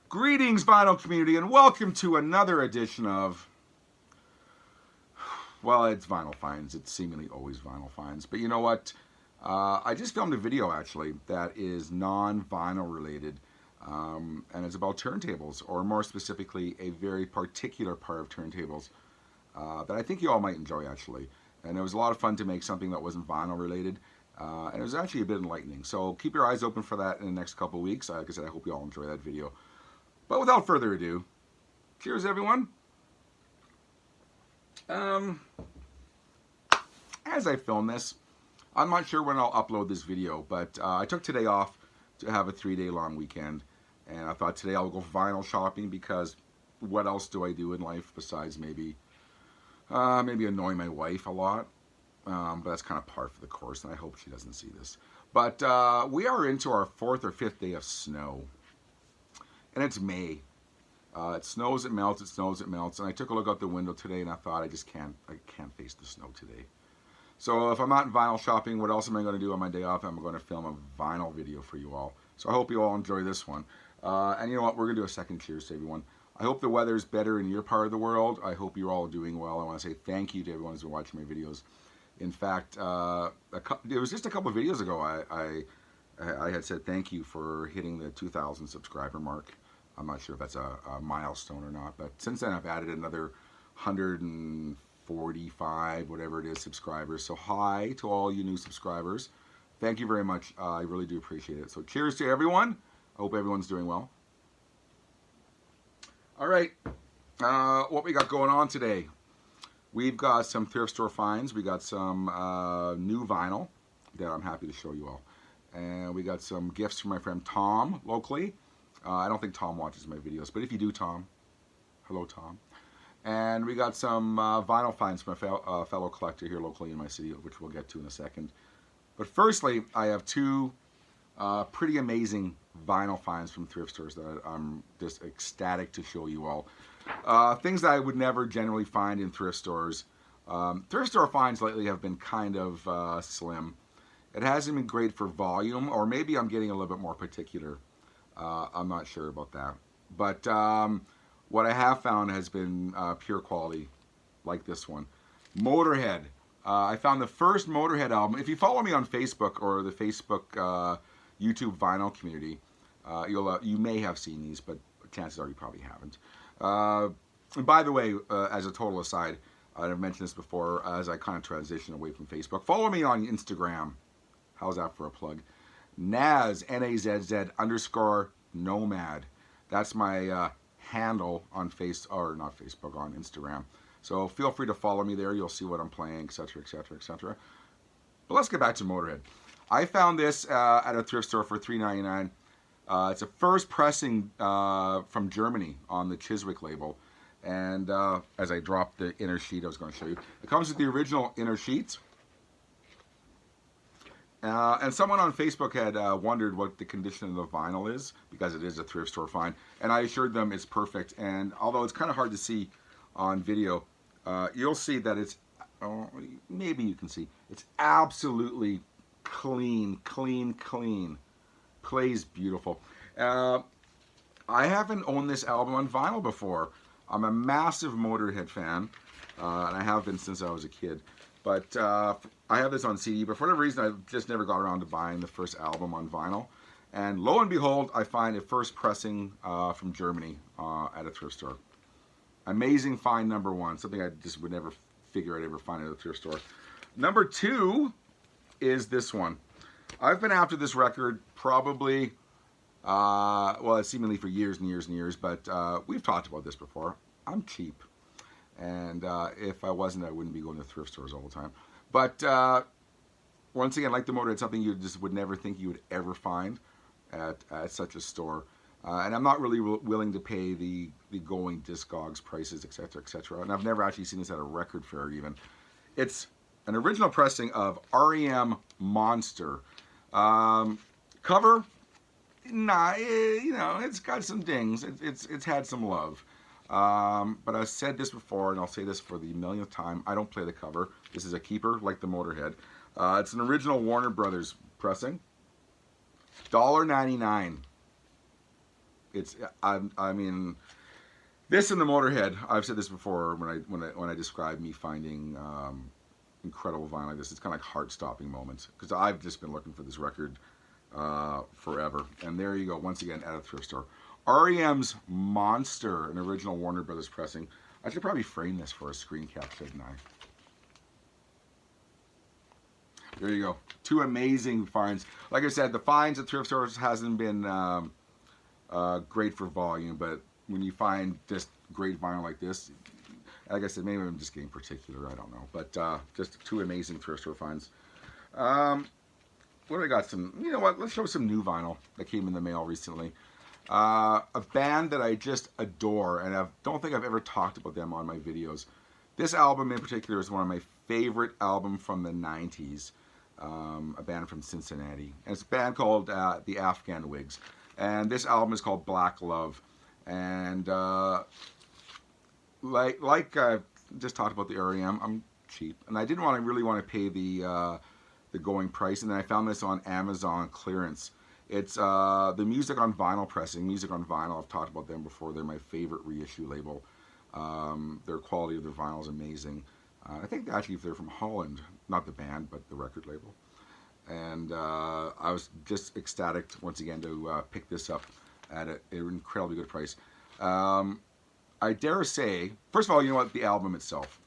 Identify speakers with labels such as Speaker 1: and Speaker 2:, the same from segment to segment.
Speaker 1: Greetings, vinyl community, and welcome to another edition of, well, it's Vinyl Finds. It's seemingly always Vinyl Finds. But you know what? I just filmed a video, actually, that is non-vinyl related, and it's about turntables, or more specifically, a very particular part of turntables that I think you all might enjoy, actually. And it was a lot of fun to make something that wasn't vinyl related, and it was actually a bit enlightening. So keep your eyes open for that in the next couple of weeks. Like I said, I hope you all enjoy that video. But without further ado, cheers everyone. As I film this, I'm not sure when I'll upload this video, but I took today off to have a 3-day long weekend, and I thought today I'll go vinyl shopping because what else do I do in life besides maybe annoy my wife a lot, but that's kind of par for the course, and I hope she doesn't see this. But we are into our 4th or 5th day of snow. And it's May. It snows, it melts, it snows, it melts. And I took a look out the window today and I thought I can't face the snow today. So if I'm not vinyl shopping, what else am I going to do on my day off? I'm going to film a vinyl video for you all. So I hope you all enjoy this one. And you know what? We're going to do a second cheers to everyone. I hope the weather's better in your part of the world. I hope you're all doing well. I want to say thank you to everyone who's been watching my videos. In fact, it was just a couple of videos ago I had said thank you for hitting the 2,000 subscriber mark. I'm not sure if that's a milestone or not, but since then I've added another 145, whatever it is, subscribers. So hi to all you new subscribers. Thank you very much. I really do appreciate it. So cheers to everyone. I hope everyone's doing well. All right, what we got going on today? We've got some thrift store finds. We got some new vinyl that I'm happy to show you all. And we got some gifts from my friend Tom, locally. I don't think Tom watches my videos, but if you do, Tom, hello, Tom. And we got some vinyl finds from a fellow collector here locally in my city, which we'll get to in a second. But firstly, I have two pretty amazing vinyl finds from thrift stores that I'm just ecstatic to show you all. Things that I would never generally find in thrift stores. Thrift store finds lately have been kind of slim. It hasn't been great for volume, or maybe I'm getting a little bit more particular. I'm not sure about that. But what I have found has been pure quality, like this one. Motorhead. I found the first Motorhead album. If you follow me on Facebook or the Facebook YouTube vinyl community, you may have seen these, but chances are you probably haven't. And by the way, as a total aside, I've mentioned this before as I kind of transition away from Facebook. Follow me on Instagram. How's that for a plug? Nazz, N-A-Z-Z _ Nomad. That's my handle on on Instagram. So feel free to follow me there. You'll see what I'm playing, etc., etc., etc. But let's get back to Motorhead. I found this at a thrift store for $3.99. It's a first pressing from Germany on the Chiswick label. And as I drop the inner sheet, I was going to show you. It comes with the original inner sheets. And someone on Facebook had wondered what the condition of the vinyl is, because it is a thrift store find. And I assured them it's perfect. And although it's kind of hard to see on video, you'll see that it's, maybe you can see, it's absolutely clean. Plays beautiful. I haven't owned this album on vinyl before. I'm a massive Motorhead fan, and I have been since I was a kid. But I have this on CD, but for whatever reason, I just never got around to buying the first album on vinyl. And lo and behold, I find a first pressing from Germany at a thrift store. Amazing find number one, something I just would never figure I'd ever find at a thrift store. Number two is this one. I've been after this record probably, well, seemingly for years and years and years, but we've talked about this before. I'm cheap. And if I wasn't, I wouldn't be going to thrift stores all the time. But once again, like the Motorhead, something you just would never think you would ever find at such a store. And I'm not really willing to pay the going Discogs prices, etc., etc. And I've never actually seen this at a record fair even. It's an original pressing of r.e.m. Monster. Cover, nah, you know, it's got some dings. It's had some love. But I've said this before, and I'll say this for the millionth time. I don't play the cover. This is a keeper, like the Motorhead. It's an original Warner Brothers pressing. $1.99. It's I mean, this and the Motorhead. I've said this before when I describe me finding incredible vinyl like this. It's kind of like heart-stopping moments because I've just been looking for this record forever. And there you go, once again at a thrift store. r.e.m's Monster, an original Warner Brothers pressing. I should probably frame this for a screen cap, shouldn't I? There you go. Two amazing finds. Like I said, the finds at thrift stores hasn't been great for volume, but when you find just great vinyl like this, like I said, maybe I'm just getting particular, I don't know. But just two amazing thrift store finds. What do I got? You know what? Let's show some new vinyl that came in the mail recently. A band that I just adore, and I don't think I've ever talked about them on my videos. This album in particular is one of my favorite albums from the 90s. A band from Cincinnati. And it's a band called the Afghan Wigs. And this album is called Black Love. And like I just talked about the r.e.m, I'm cheap. And I didn't really want to pay the going price. And then I found this on Amazon clearance. It's the Music on Vinyl pressing. Music on Vinyl, I've talked about them before. They're my favorite reissue label. Their quality of their vinyl is amazing. I think actually they're from Holland, not the band, but the record label. And I was just ecstatic once again to pick this up at an incredibly good price. I dare say, first of all, you know what, the album itself.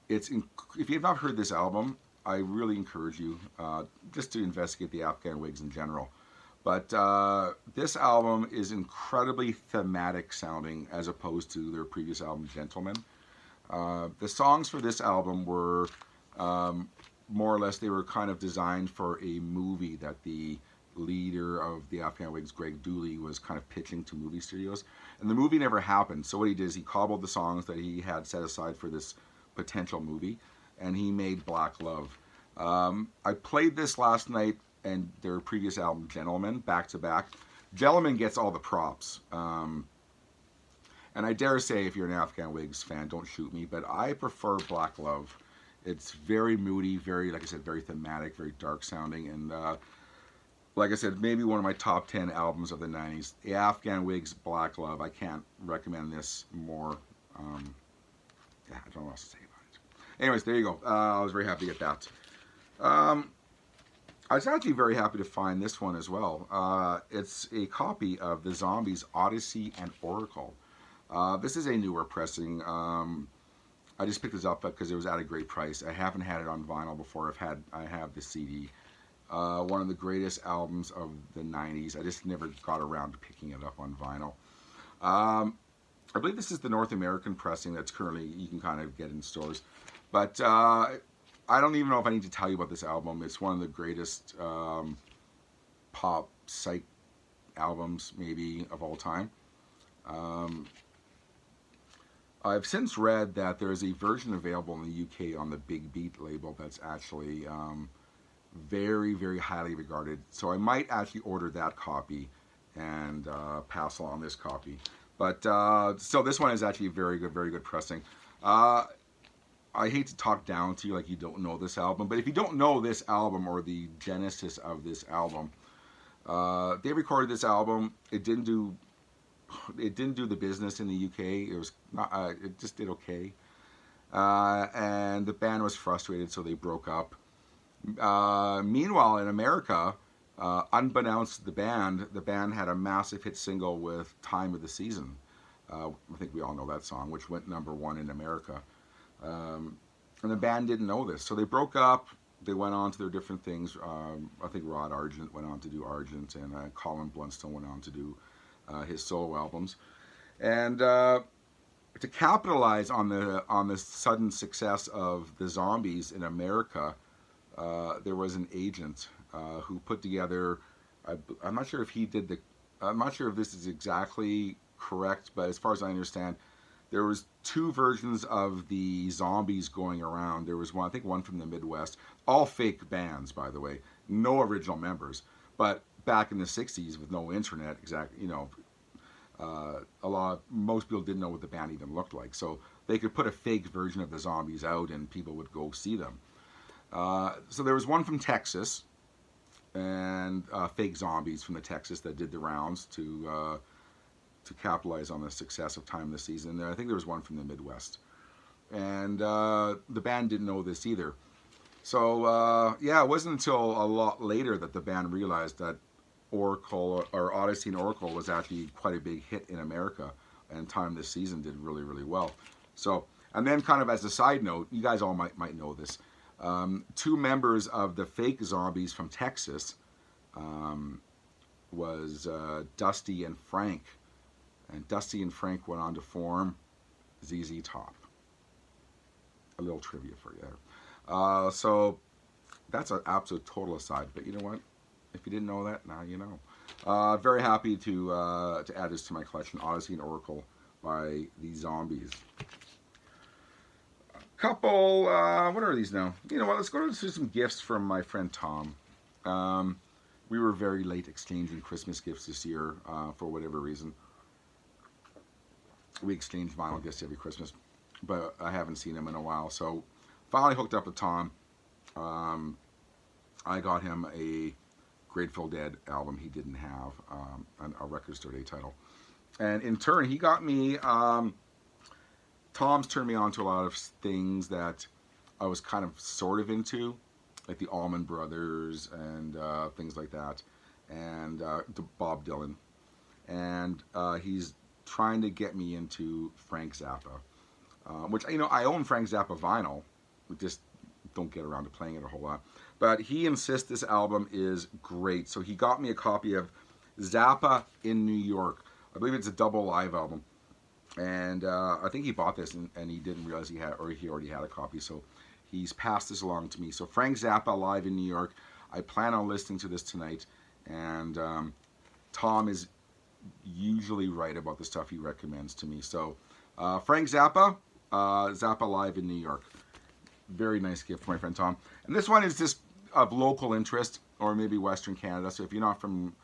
Speaker 1: If you've not heard this album, I really encourage you just to investigate the Afghan Wigs in general. But this album is incredibly thematic sounding as opposed to their previous album, Gentleman. The songs for this album were more or less, they were kind of designed for a movie that the leader of the Afghan Wigs, Greg Dooley, was kind of pitching to movie studios. And the movie never happened. So what he did is he cobbled the songs that he had set aside for this potential movie, and he made Black Love. I played this last night and their previous album, Gentleman, back to back. Gentleman gets all the props. And I dare say, if you're an Afghan Wigs fan, don't shoot me, but I prefer Black Love. It's very moody, very, like I said, very thematic, very dark sounding, and like I said, maybe one of my top 10 albums of the 90s. The Afghan Wigs, Black Love. I can't recommend this more. Yeah, I don't know what else to say about it. Anyways, there you go. I was very happy to get that. I was actually very happy to find this one as well. It's a copy of the Zombies, Odyssey and Oracle. This is a newer pressing. I just picked this up because it was at a great price. I haven't had it on vinyl before. I have the CD. One of the greatest albums of the 90s. I just never got around to picking it up on vinyl. I believe this is the North American pressing that's currently, you can kind of get in stores. But I don't even know if I need to tell you about this album. It's one of the greatest pop psych albums maybe of all time. I've since read that there's a version available in the UK on the Big Beat label that's actually very, very highly regarded. So I might actually order that copy and pass along this copy. But so this one is actually very good pressing. I hate to talk down to you like you don't know this album, but if you don't know this album or the genesis of this album, they recorded this album. It didn't do the business in the UK. It was not. It just did okay. And the band was frustrated, so they broke up. Meanwhile, in America, unbeknownst to the band had a massive hit single with "Time of the Season." I think we all know that song, which went #1 in America. And the band didn't know this, so they broke up. They went on to their different things. I think Rod Argent went on to do Argent, and Colin Blunstone went on to do his solo albums. And to capitalize on the sudden success of the Zombies in America, there was an agent who put together. I'm not sure if he did the. I'm not sure if this is exactly correct, but as far as I understand, there was 2 versions of the Zombies going around. There was one, I think, one from the Midwest. All fake bands, by the way, no original members. But back in the '60s, with no internet, most people didn't know what the band even looked like. So they could put a fake version of the Zombies out, and people would go see them. So there was one from Texas, and fake Zombies from the Texas that did the rounds to to capitalize on the success of Time this season. I think there was one from the Midwest, and the band didn't know this either. So yeah, it wasn't until a lot later that the band realized that Oracle or Odyssey and Oracle was actually quite a big hit in America, and Time this season did really, really well. So, and then kind of as a side note, you guys all might know this. Two members of the fake Zombies from Texas was Dusty and Frank, and Dusty and Frank went on to form ZZ Top. A little trivia for you there. So that's an absolute total aside, but you know what? If you didn't know that, now you know. Very happy to add this to my collection, Odyssey and Oracle by the Zombies. Couple, what are these now? You know what, let's go to some gifts from my friend Tom. We were very late exchanging Christmas gifts this year for whatever reason. We exchange vinyl gifts every Christmas, but I haven't seen him in a while, so finally hooked up with Tom. I got him a Grateful Dead album he didn't have, a Record Store Day title. And in turn, he got me, Tom's turned me on to a lot of things that I was kind of sort of into, like the Allman Brothers and things like that, and Bob Dylan. And he's trying to get me into Frank Zappa, which, you know, I own Frank Zappa vinyl. We just don't get around to playing it a whole lot. But he insists this album is great. So he got me a copy of Zappa in New York. I believe it's a double live album. And I think he bought this and he didn't realize he already had a copy. So he's passed this along to me. So Frank Zappa live in New York. I plan on listening to this tonight. And Tom is usually right about the stuff he recommends to me. So Frank Zappa, Zappa live in New York. Very nice gift for my friend Tom. And this one is just of local interest, or maybe Western Canada. So if you're not from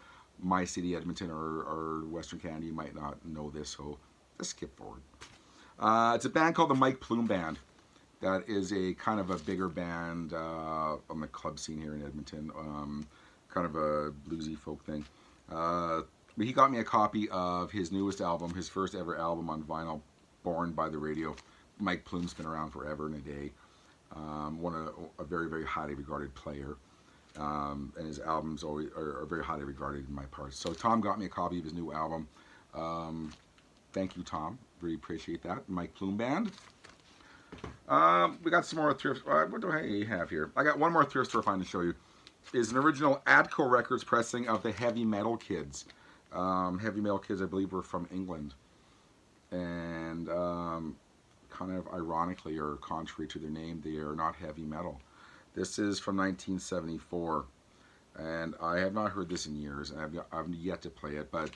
Speaker 1: my city, Edmonton, or Western Canada, you might not know this. So just skip forward. It's a band called the Mike Plume Band. That is a kind of a bigger band on the club scene here in Edmonton. Kind of a bluesy folk thing. But he got me a copy of his newest album, his first ever album on vinyl, Born by the Radio. Mike Plume's been around forever and a day. A very, very highly regarded player, and his albums always are very highly regarded in my parts. So Tom got me a copy of his new album. Thank you, Tom. Really appreciate that. Mike Plume Band. We got some more thrift. What do I have here? I got one more thrift store find to show you. Is an original Atco Records pressing of the Heavy Metal Kids. Heavy Metal Kids, I believe, were from England, and kind of ironically, or contrary to their name, they are not heavy metal. This is from 1974, and I have not heard this in years, and I've yet to play it, but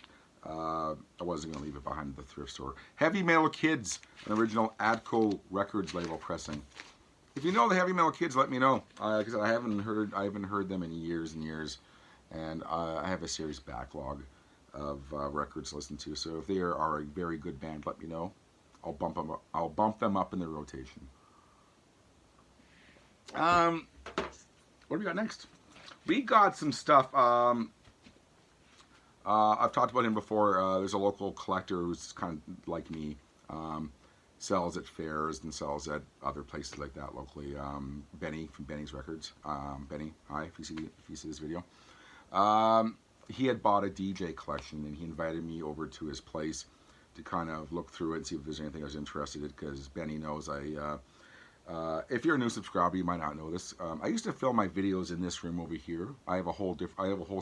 Speaker 1: I wasn't going to leave it behind the thrift store. Heavy Metal Kids, an original Atco Records label pressing. If you know the Heavy Metal Kids, let me know, because I haven't heard them in years and years, and I have a serious backlog of records to listen to. So if they are a very good band, let me know. I'll bump them up in the rotation. What do we got next? We got some stuff. I've talked about him before. There's a local collector who's kind of like me. Sells at fairs and sells at other places like that locally. Benny from Benny's Records. Benny, hi, if you see this video. He had bought a DJ collection and he invited me over to his place to kind of look through it and see if there's anything I was interested in, because Benny knows if you're a new subscriber, you might not know this. I used to film my videos in this room over here. I have a whole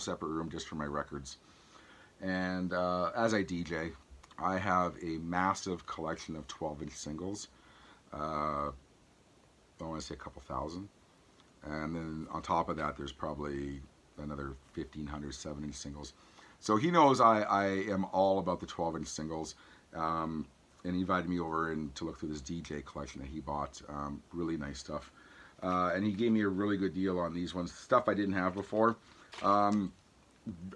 Speaker 1: separate room just for my records. And as I DJ, I have a massive collection of 12-inch singles. I want to say a couple thousand. And then on top of that, there's probably another 1,500 7-inch singles. So he knows I am all about the 12-inch singles, and he invited me over to look through this DJ collection that he bought. Really nice stuff. And he gave me a really good deal on these ones, stuff I didn't have before. I'm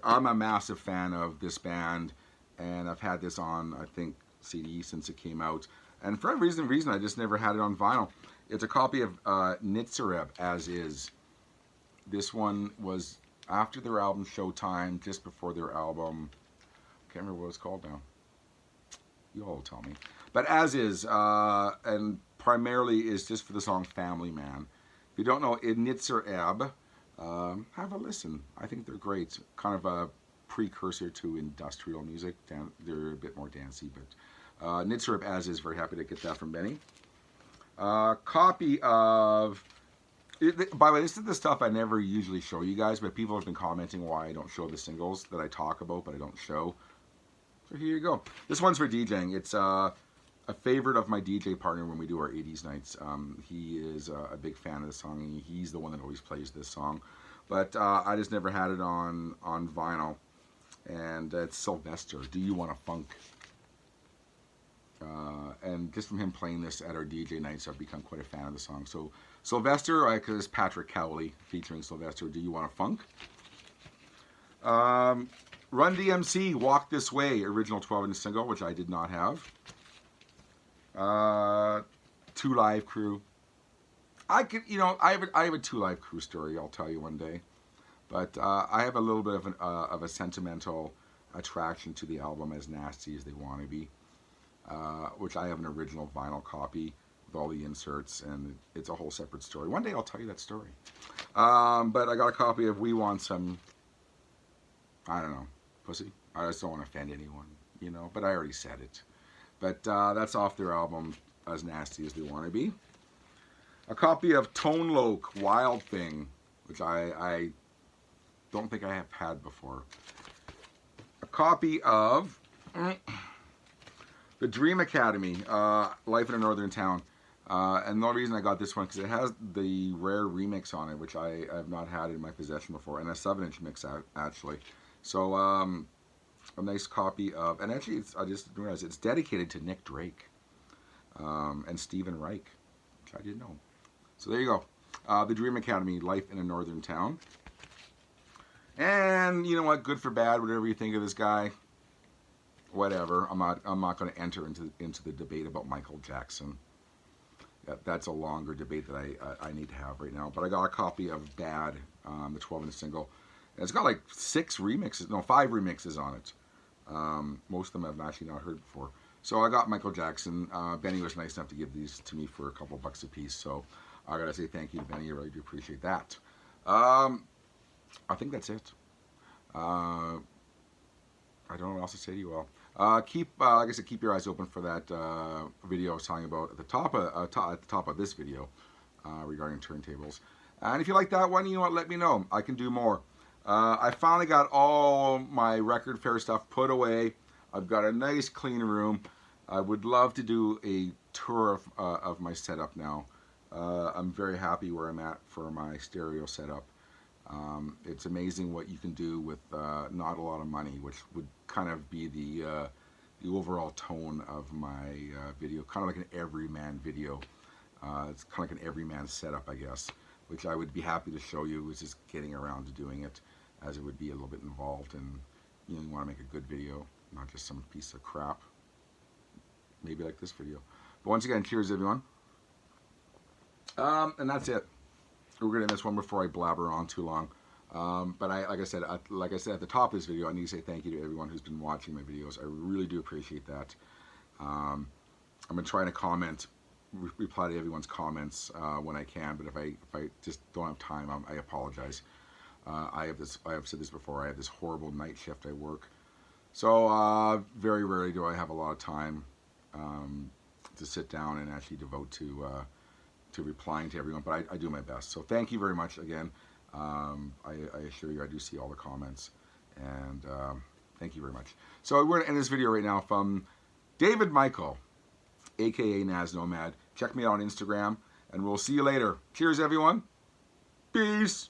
Speaker 1: a massive fan of this band, and I've had this on, I think, CD since it came out. And for a reason, I just never had it on vinyl. It's a copy of Nazz, As Is. This one was after their album Showtime, just before their album, I can't remember what it's called now. You all will tell me. But As Is, and primarily is just for the song Family Man. If you don't know r.e.m, have a listen. I think they're great. Kind of a precursor to industrial music. They're a bit more dancey, but r.e.m, As Is, very happy to get that from Benny. Copy of... By the way, this is the stuff I never usually show you guys, but people have been commenting why I don't show the singles that I talk about, but I don't show. So here you go. This one's for DJing. It's a favorite of my DJ partner when we do our 80s nights. He is a big fan of the song, and he's the one that always plays this song. But I just never had it on vinyl. And it's Sylvester, Do You Want to Funk? And just from him playing this at our DJ nights, I've become quite a fan of the song. So Sylvester, because it's Patrick Cowley featuring Sylvester, Do You Want to Funk? Run DMC, Walk This Way, original 12-inch single, which I did not have. 2 Live Crew. I have a 2 Live Crew story. I'll tell you one day. But I have a little bit of a sentimental attraction to the album As Nasty As They Want to Be, which I have an original vinyl copy with all the inserts, and it's a whole separate story. One day I'll tell you that story. But I got a copy of We Want Some, I don't know, pussy. I just don't want to offend anyone, you know, but I already said it. But that's off their album As Nasty As They Want to Be. A copy of Tone Loc, Wild Thing, which I don't think I have had before. A copy of the r.e.m Academy, Life in a Northern Town. And the only reason I got this one because it has the rare remix on it, which I have not had in my possession before, and a 7-inch mix actually. So a nice copy of, and actually I just realized it's dedicated to Nick Drake and Stephen Reich, which I didn't know. So there you go. The r.e.m Academy, Life in a Northern Town. And you know what? Good for bad, whatever you think of this guy. Whatever. I'm not going to enter into the debate about Michael Jackson. That's a longer debate that I need to have right now. But I got a copy of Bad, the 12-inch single. And it's got like 5 remixes on it. Most of them I've actually not heard before. So I got Michael Jackson. Benny was nice enough to give these to me for a couple bucks a piece. So I got to say thank you to Benny. I really do appreciate that. I think that's it. I don't know what else to say to you all. Like I said, keep your eyes open for that video I was talking about at the top of this video regarding turntables. And if you like that one, you know what? Let me know. I can do more. I finally got all my record fair stuff put away. I've got a nice clean room. I would love to do a tour of my setup now. I'm very happy where I'm at for my stereo setup. It's amazing what you can do with not a lot of money, which would kind of be the overall tone of my video, kind of like an everyman video. It's kind of like an everyman setup, I guess, which I would be happy to show you. Is just getting around to doing it, as it would be a little bit involved, and you want to make a good video, not just some piece of crap. Maybe like this video. But once again, cheers, everyone. And that's it. We're going to end this one before I blabber on too long. But like I said at the top of this video, I need to say thank you to everyone who's been watching my videos. I really do appreciate that. I've been trying to comment, reply to everyone's comments when I can, but if I just don't have time, I apologize. I have said this before. I have this horrible night shift I work, so very rarely do I have a lot of time to sit down and actually devote to replying to everyone, but I do my best. So thank you very much again. I assure you I do see all the comments, and thank you very much. So we're going to end this video right now from David Michael, aka Nazz Nomad. Check me out on Instagram, and we'll see you later. Cheers, everyone. Peace.